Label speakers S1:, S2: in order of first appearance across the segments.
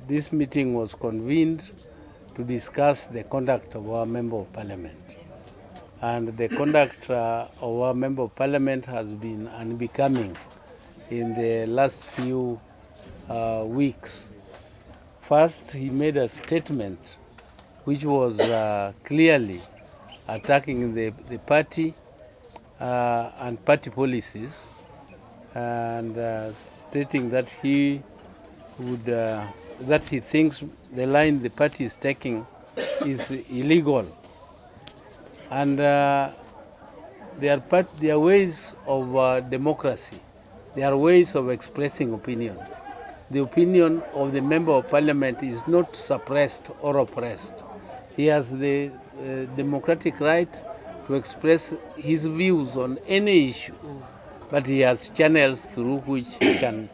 S1: this meeting was convened to discuss the conduct of our Member of Parliament. And the conduct of our Member of Parliament has been unbecoming in the last few weeks. First, he made a statement which was clearly attacking the party and party policies, and stating that he would that he thinks the line the party is taking is illegal, and there are ways of democracy. There are ways of expressing opinion. The opinion of the Member of Parliament is not suppressed or oppressed. He has the democratic right to express his views on any issue, but he has channels through which he can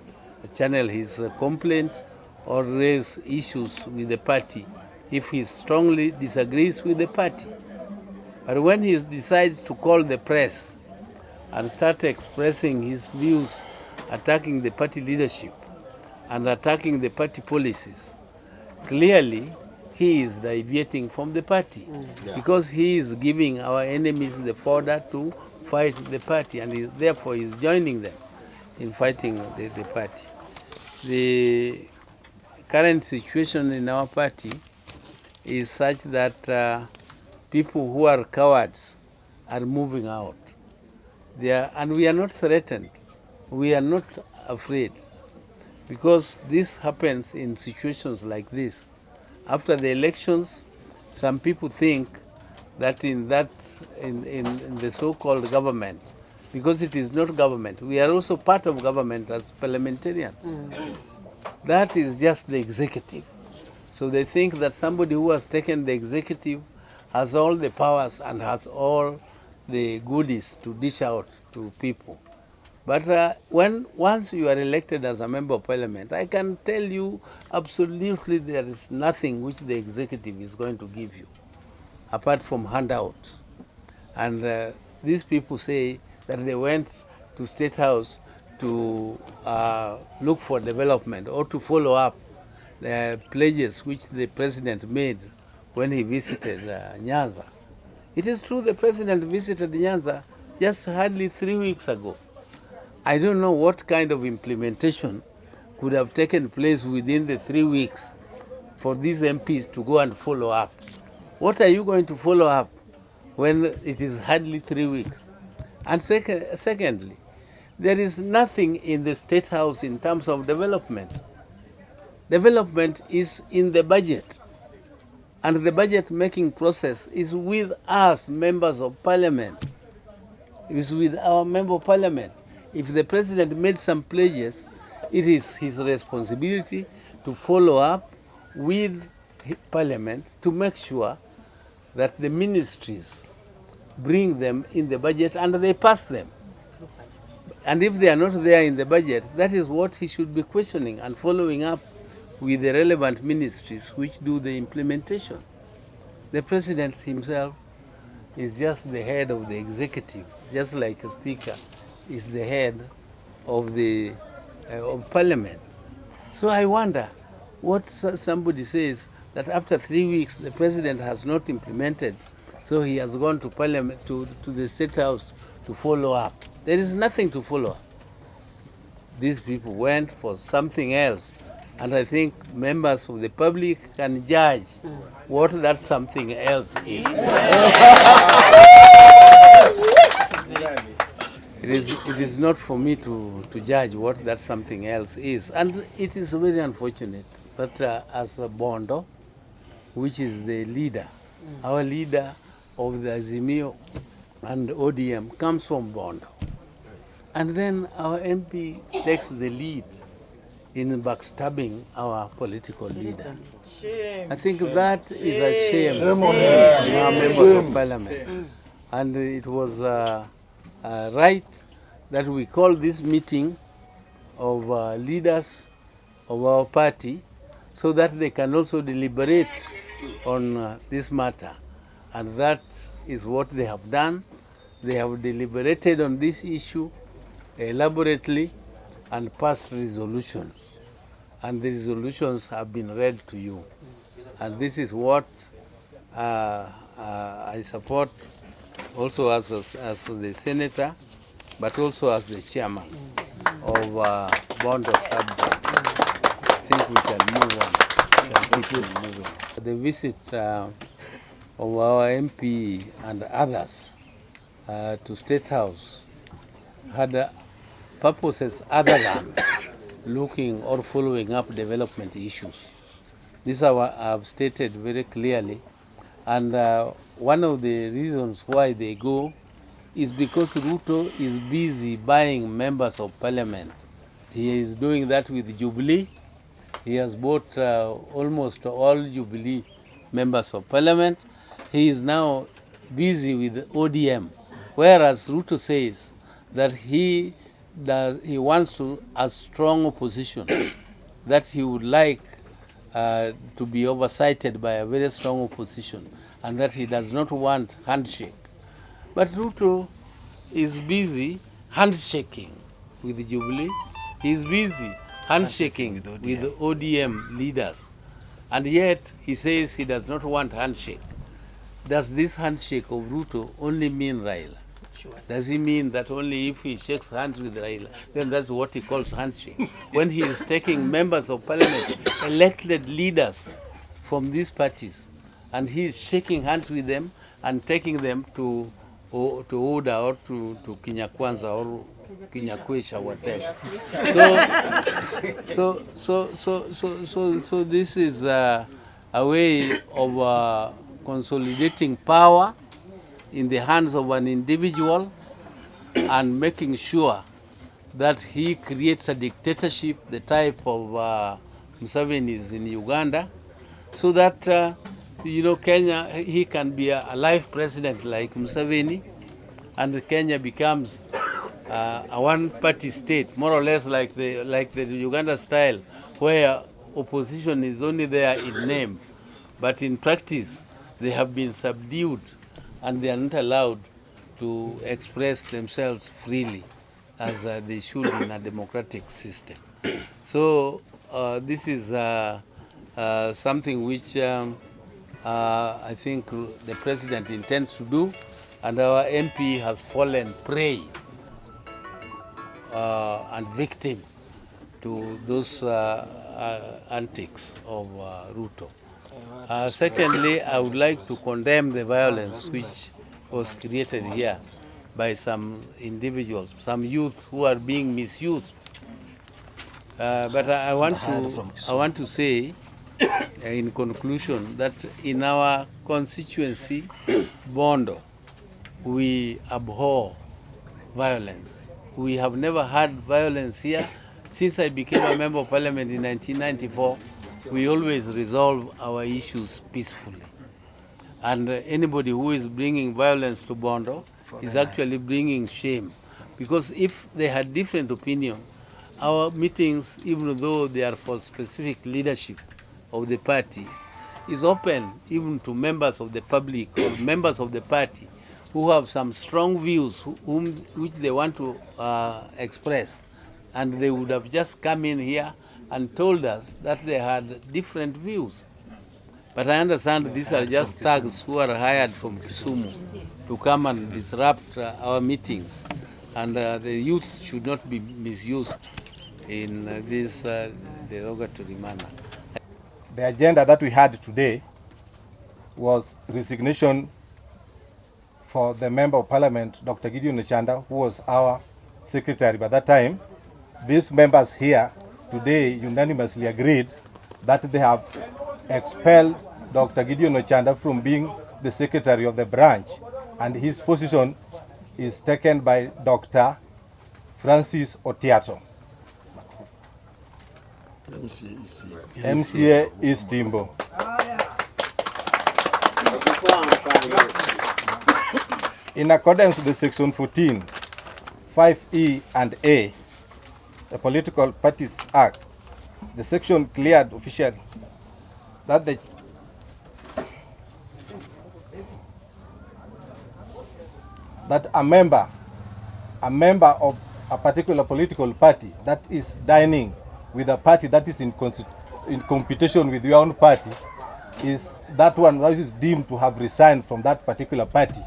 S1: channel his complaints or raise issues with the party if he strongly disagrees with the party. But when he decides to call the press and start expressing his views, attacking the party leadership and attacking the party policies, clearly he is deviating from the party, because he is giving our enemies the fodder to fight the party, and therefore is joining them in fighting the party. The current situation in our party is such that people who are cowards are moving out. And we are not threatened. We are not afraid, because this happens in situations like this. After the elections, some people think that in the so-called government, because it is not government, we are also part of government as parliamentarians. That is just the executive. So they think that somebody who has taken the executive has all the powers and has all the goodies to dish out to people. But once you are elected as a Member of Parliament, I can tell you absolutely there is nothing which the executive is going to give you, apart from handouts. And these people say that they went to State House to look for development or to follow up the pledges which the President made when he visited Nyanza. It is true the President visited Nyanza just hardly 3 weeks ago. I don't know what kind of implementation could have taken place within the 3 weeks for these MPs to go and follow up. What are you going to follow up when it is hardly 3 weeks? And secondly, there is nothing in the State House in terms of development. Development is in the budget, and the budget making process is with us, members of Parliament. It is with our Member of Parliament. If the President made some pledges, it is his responsibility to follow up with Parliament to make sure that the ministries bring them in the budget and they pass them. And if they are not there in the budget, that is what he should be questioning and following up with the relevant ministries which do the implementation. The President himself is just the head of the executive, just like a speaker is the head of the of Parliament. So I wonder what somebody says that after 3 weeks the President has not implemented, so he has gone to Parliament, to the State House to follow up. There is nothing to follow up. These people went for something else, and I think members of the public can judge what that something else is. It is not for me to judge what that something else is. And it is very unfortunate that as a Bondo, which is the leader, our leader of the Azimio and ODM comes from Bondo. And then our MP takes the lead in backstabbing our political leader. I think that is a shame on our members of Parliament. And it was right that we call this meeting of leaders of our party so that they can also deliberate on this matter. And that is what they have done. They have deliberated on this issue elaborately and passed resolutions. and the resolutions have been read to you. And this is what I support also as the senator, but also as the chairman of Bondo subject. I think we shall move on. The visit of our MP and others to State House had purposes other than looking or following up development issues. This I have stated very clearly, and one of the reasons why they go is because Ruto is busy buying members of parliament. He is doing that with Jubilee. He has bought almost all Jubilee members of parliament. He is now busy with ODM, whereas Ruto says that he wants a strong opposition, that he would like to be oversighted by a very strong opposition, and that he does not want handshake. But Ruto is busy handshaking with Jubilee. He is busy handshaking with ODM leaders. And yet he says he does not want handshake. Does this handshake of Ruto only mean Raila? Sure. Does he mean that only if he shakes hands with Raila, then that's what he calls handshake? When he is taking members of parliament, elected leaders from these parties, and he is shaking hands with them and taking them to Oda or to Kinyakwanza or Kinyakwesha, whatever. So this is a way of consolidating power in the hands of an individual and making sure that he creates a dictatorship, the type of Museveni's in Uganda, so that Kenya, he can be a life president like Museveni, and Kenya becomes a one-party state, more or less like the Uganda style, where opposition is only there in name, but in practice they have been subdued and they are not allowed to express themselves freely as they should in a democratic system. So this is something which I think the president intends to do, and our MP has fallen prey and victim to those antics of Ruto. Secondly, I would like to condemn the violence which was created here by some individuals, some youth who are being misused. But I want to say, in conclusion, that in our constituency, Bondo, we abhor violence. We have never had violence here. Since I became a member of parliament in 1994, we always resolve our issues peacefully. And anybody who is bringing violence to Bondo is actually bringing shame. Because if they had different opinion, our meetings, even though they are for specific leadership of the party, is open even to members of the public or members of the party who have some strong views which they want to express. And they would have just come in here and told us that they had different views. But I understand these are just thugs who are hired from Kisumu to come and disrupt our meetings. And the youths should not be misused in this derogatory manner.
S2: The agenda that we had today was resignation for the Member of Parliament, Dr. Gideon Ochanda, who was our secretary by that time. These members here today unanimously agreed that they have expelled Dr. Gideon Ochanda from being the secretary of the branch, and his position is taken by Dr. Francis Otiato, MCA East Timbo. In accordance with the Section 14, 5E and A, the Political Parties Act, the section cleared officially that a member of a particular political party that is dining with a party that is in competition with your own party is that one that is deemed to have resigned from that particular party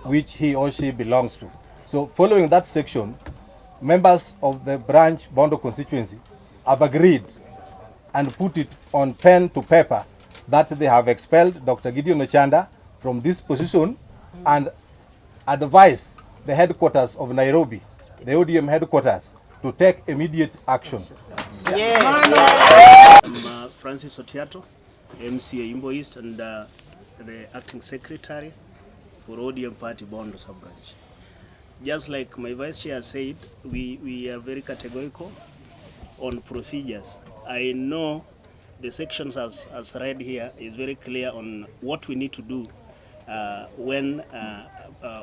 S2: which he or she belongs to. So following that section, members of the branch Bondo constituency have agreed and put it on pen to paper that they have expelled Dr. Gideon Ochanda from this position and advise the headquarters of Nairobi, the ODM headquarters, to take immediate action.
S3: Yes. I'm Francis Otiato, MCA Imbo East and the acting secretary for ODM party Bondo sub-branch. Just like my vice chair said, we are very categorical on procedures. I know the sections as read here is very clear on what we need to do when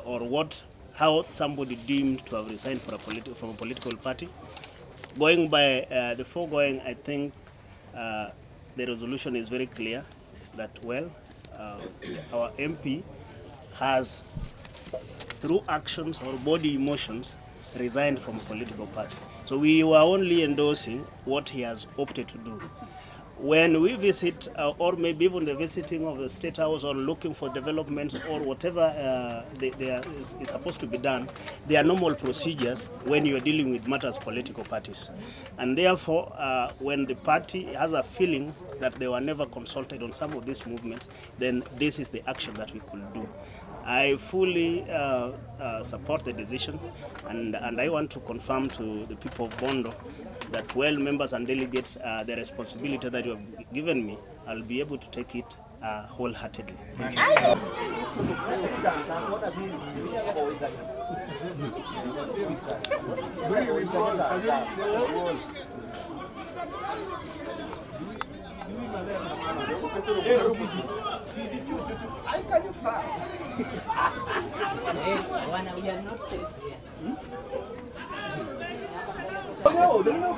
S3: or how somebody deemed to have resigned from a political party. Going by the foregoing, I think the resolution is very clear that, well, our MP has, through actions or body emotions, resigned from a political party. So we were only endorsing what he has opted to do. When we visit, or maybe even the visiting of the statehouse or looking for developments or whatever is supposed to be done, there are normal procedures when you are dealing with matters political parties. And therefore, when the party has a feeling that they were never consulted on some of these movements, then this is the action that we could do. I fully support the decision, and I want to confirm to the people of Bondo that, well, members and delegates, the responsibility that you have given me, I'll be able to take it wholeheartedly. Thank you.
S4: Dengan